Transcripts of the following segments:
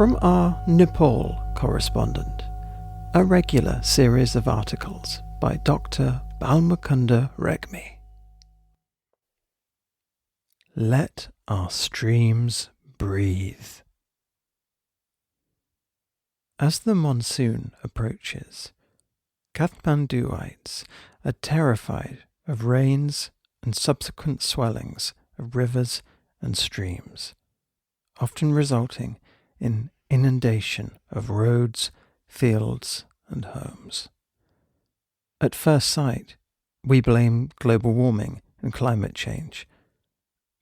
From our Nepal correspondent, a regular series of articles by Dr Balmukunda Regmi. Let our streams breathe. As the monsoon approaches, Kathmanduites are terrified of rains and subsequent swellings of rivers and streams, often resulting in inundation of roads, fields, and homes. At first sight, we blame global warming and climate change,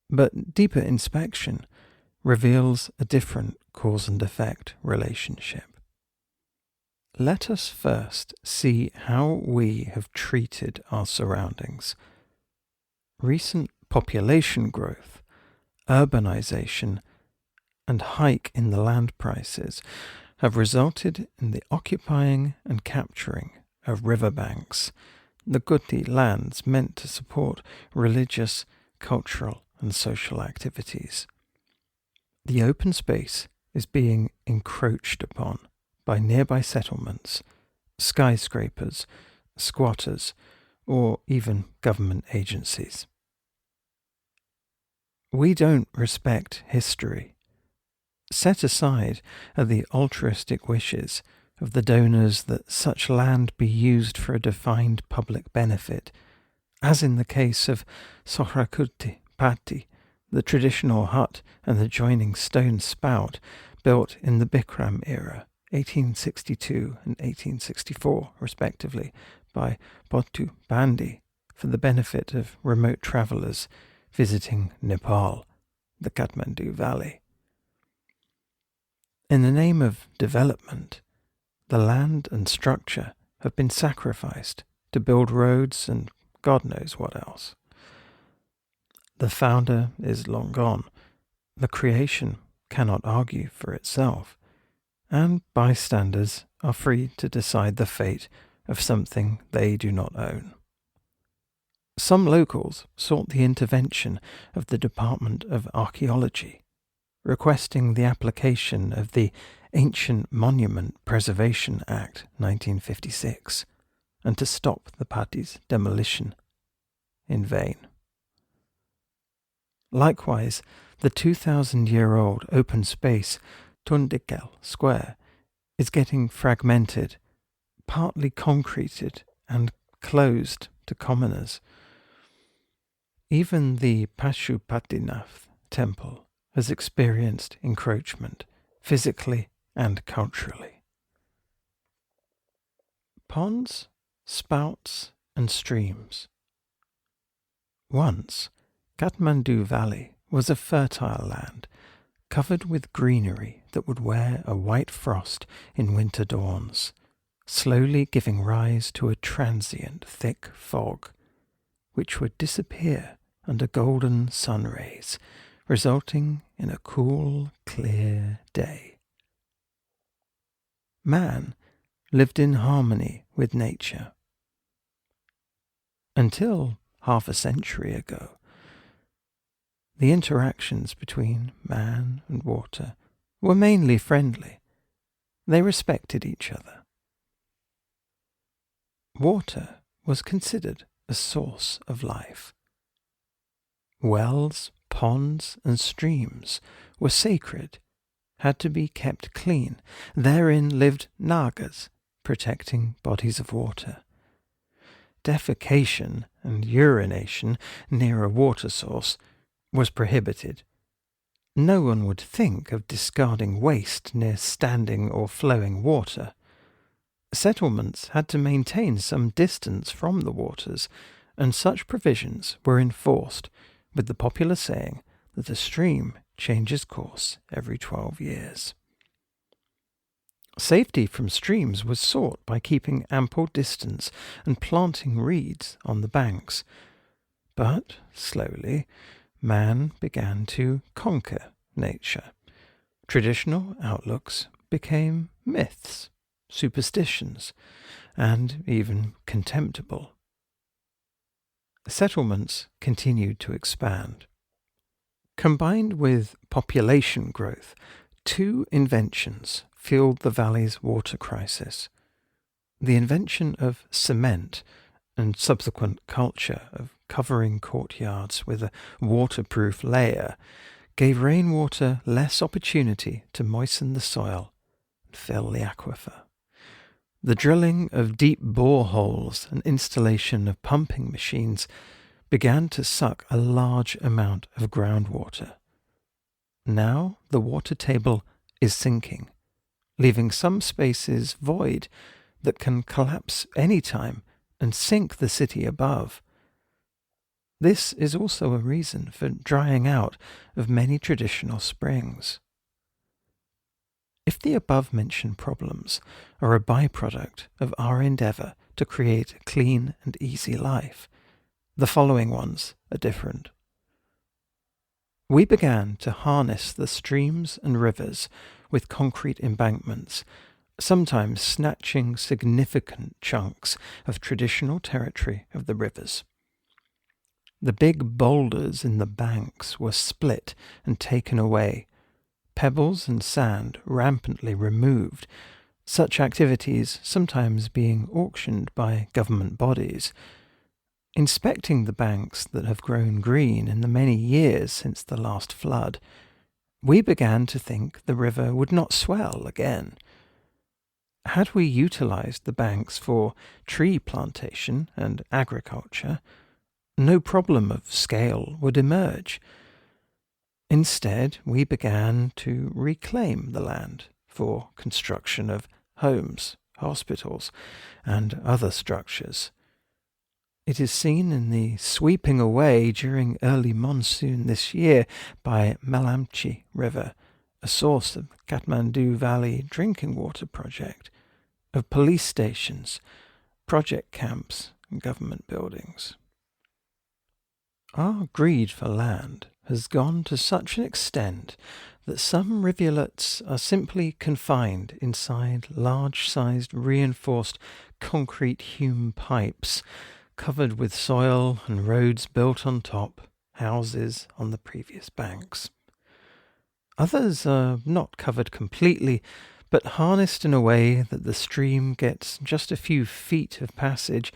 but deeper inspection reveals a different cause and effect relationship. Let us first see how we have treated our surroundings. Recent population growth, urbanization, and hike in the land prices have resulted in the occupying and capturing of riverbanks, the Guti lands meant to support religious, cultural, and social activities. The open space is being encroached upon by nearby settlements, skyscrapers, squatters, or even government agencies. We don't respect history. Set aside are the altruistic wishes of the donors that such land be used for a defined public benefit, as in the case of Sohrakuti Patti, the traditional hut and the joining stone spout built in the Bikram era, 1862 and 1864 respectively, by Botu Bandi for the benefit of remote travellers visiting Nepal, the Kathmandu Valley. In the name of development, the land and structure have been sacrificed to build roads and God knows what else. The founder is long gone. The creation cannot argue for itself, and bystanders are free to decide the fate of something they do not own. Some locals sought the intervention of the Department of Archaeology, requesting the application of the Ancient Monument Preservation Act 1956 and to stop the Patti's demolition. In vain. Likewise, the 2,000-year-old open space Tundikel Square is getting fragmented, partly concreted and closed to commoners. Even the Pashupatinath temple has experienced encroachment, physically and culturally. Ponds, spouts, and streams. Once, Kathmandu Valley was a fertile land, covered with greenery that would wear a white frost in winter dawns, slowly giving rise to a transient thick fog, which would disappear under golden sun rays, resulting in a cool, clear day. Man lived in harmony with nature. Until half a century ago, the interactions between man and water were mainly friendly. They respected each other. Water was considered a source of life. Wells, ponds, and streams were sacred, had to be kept clean. Therein lived Nagas, protecting bodies of water. Defecation and urination near a water source was prohibited. No one would think of discarding waste near standing or flowing water. Settlements had to maintain some distance from the waters, and such provisions were enforced, with the popular saying that a stream changes course every 12 years. Safety from streams was sought by keeping ample distance and planting reeds on the banks. But, slowly, man began to conquer nature. Traditional outlooks became myths, superstitions, and even contemptible. Settlements continued to expand. Combined with population growth, Two inventions fueled the valley's water crisis. The invention of cement and subsequent culture of covering courtyards with a waterproof layer gave rainwater less opportunity to moisten the soil and fill the aquifer. The drilling of deep boreholes and installation of pumping machines began to suck a large amount of groundwater. Now the water table is sinking, leaving some spaces void that can collapse any time and sink the city above. This is also a reason for drying out of many traditional springs. If the above-mentioned problems are a byproduct of our endeavour to create a clean and easy life, the following ones are different. We began to harness the streams and rivers with concrete embankments, sometimes snatching significant chunks of traditional territory of the rivers. The big boulders in the banks were split and taken away, pebbles and sand rampantly removed, such activities sometimes being auctioned by government bodies. Inspecting the banks that have grown green in the many years since the last flood, we began to think the river would not swell again. Had we utilised the banks for tree plantation and agriculture, no problem of scale would emerge. Instead, we began to reclaim the land for construction of homes, hospitals, and other structures. It is seen in the sweeping away during early monsoon this year by Melamchi River, a source of Kathmandu Valley drinking water project, of police stations, project camps, and government buildings. Our greed for land has gone to such an extent that some rivulets are simply confined inside large-sized reinforced concrete hewn pipes covered with soil and roads built on top, houses on the previous banks. Others are not covered completely, but harnessed in a way that the stream gets just a few feet of passage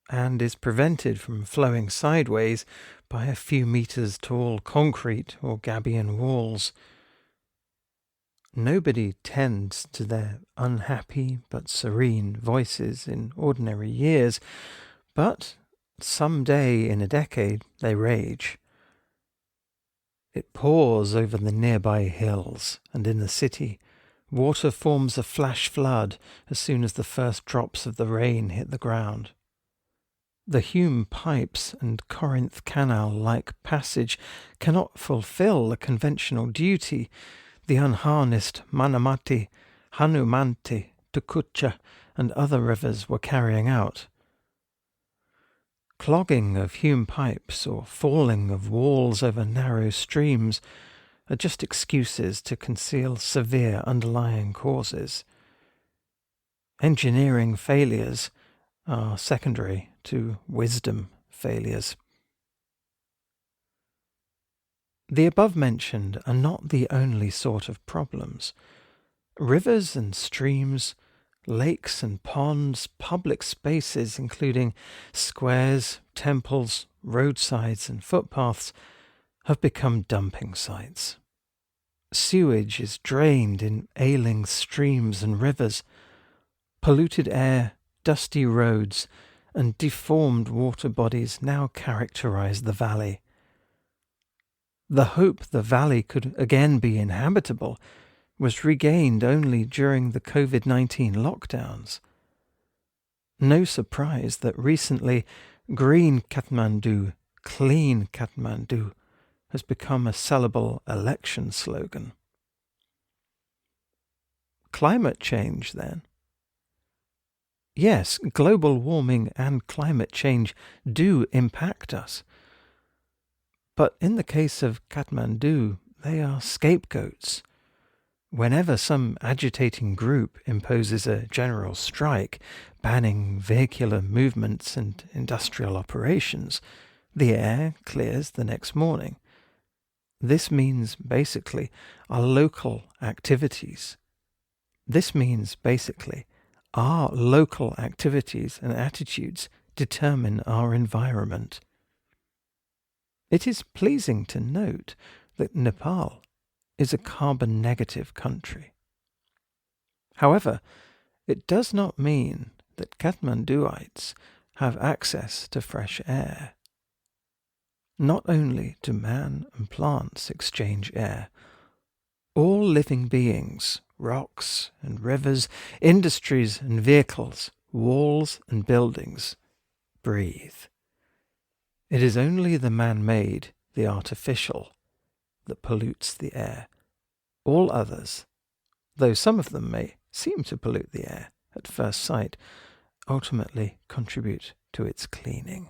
and is prevented from flowing sideways by a few meters tall concrete or gabion walls. Nobody tends to their unhappy but serene voices in ordinary years, but some day in a decade they rage. It pours over the nearby hills, and in the city, water forms a flash flood as soon as the first drops of the rain hit the ground. The Hume pipes and Corinth Canal-like passage cannot fulfill the conventional duty the unharnessed Manamati, Hanumanti, Tukucha, and other rivers were carrying out. Clogging of Hume pipes or falling of walls over narrow streams are just excuses to conceal severe underlying causes. Engineering failures are secondary to wisdom failures. The above-mentioned are not the only sort of problems. Rivers and streams, lakes and ponds, public spaces including squares, temples, roadsides and footpaths have become dumping sites. Sewage is drained in ailing streams and rivers. Polluted air, dusty roads, and deformed water bodies now characterize the valley. The hope the valley could again be inhabitable was regained only during the COVID-19 lockdowns. No surprise that recently Green Kathmandu, Clean Kathmandu has become a sellable election slogan. Climate change, then. Yes, global warming and climate change do impact us. But in the case of Kathmandu, they are scapegoats. Whenever some agitating group imposes a general strike, banning vehicular movements and industrial operations, the air clears the next morning. This means basically our local activities. This means basically our local activities and attitudes determine our environment. It is pleasing to note that Nepal is a carbon negative country. However, it does not mean that Kathmanduites have access to fresh air. Not only do man and plants exchange air, all living beings, rocks and rivers, industries and vehicles, walls and buildings, breathe. It is only the man-made, the artificial, that pollutes the air. All others, though some of them may seem to pollute the air at first sight, ultimately contribute to its cleaning.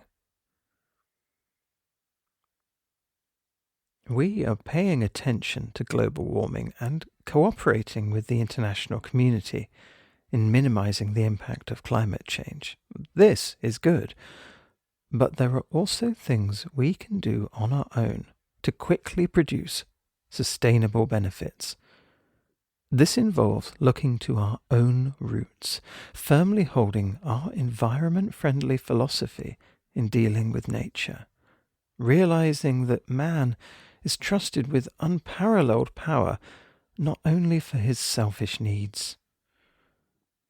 We are paying attention to global warming and cooperating with the international community in minimizing the impact of climate change. This is good, but there are also things we can do on our own to quickly produce sustainable benefits. This involves looking to our own roots, firmly holding our environment-friendly philosophy in dealing with nature, realizing that man is trusted with unparalleled power not only for his selfish needs.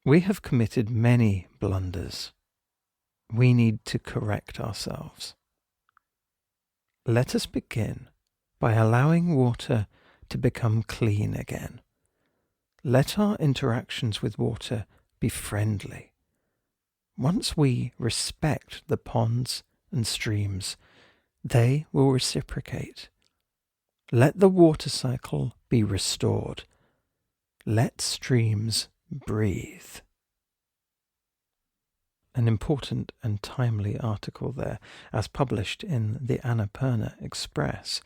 We have committed many blunders. We need to correct ourselves. Let us begin by allowing water to become clean again. Let our interactions with water be friendly. Once we respect the ponds and streams, they will reciprocate. Let the water cycle be restored. Let streams breathe. An important and timely article there, as published in the Annapurna Express,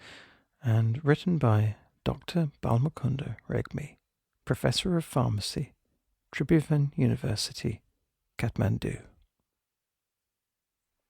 and written by Dr Balmukunda Regmi, Professor of Pharmacy, Tribhuvan University, Kathmandu.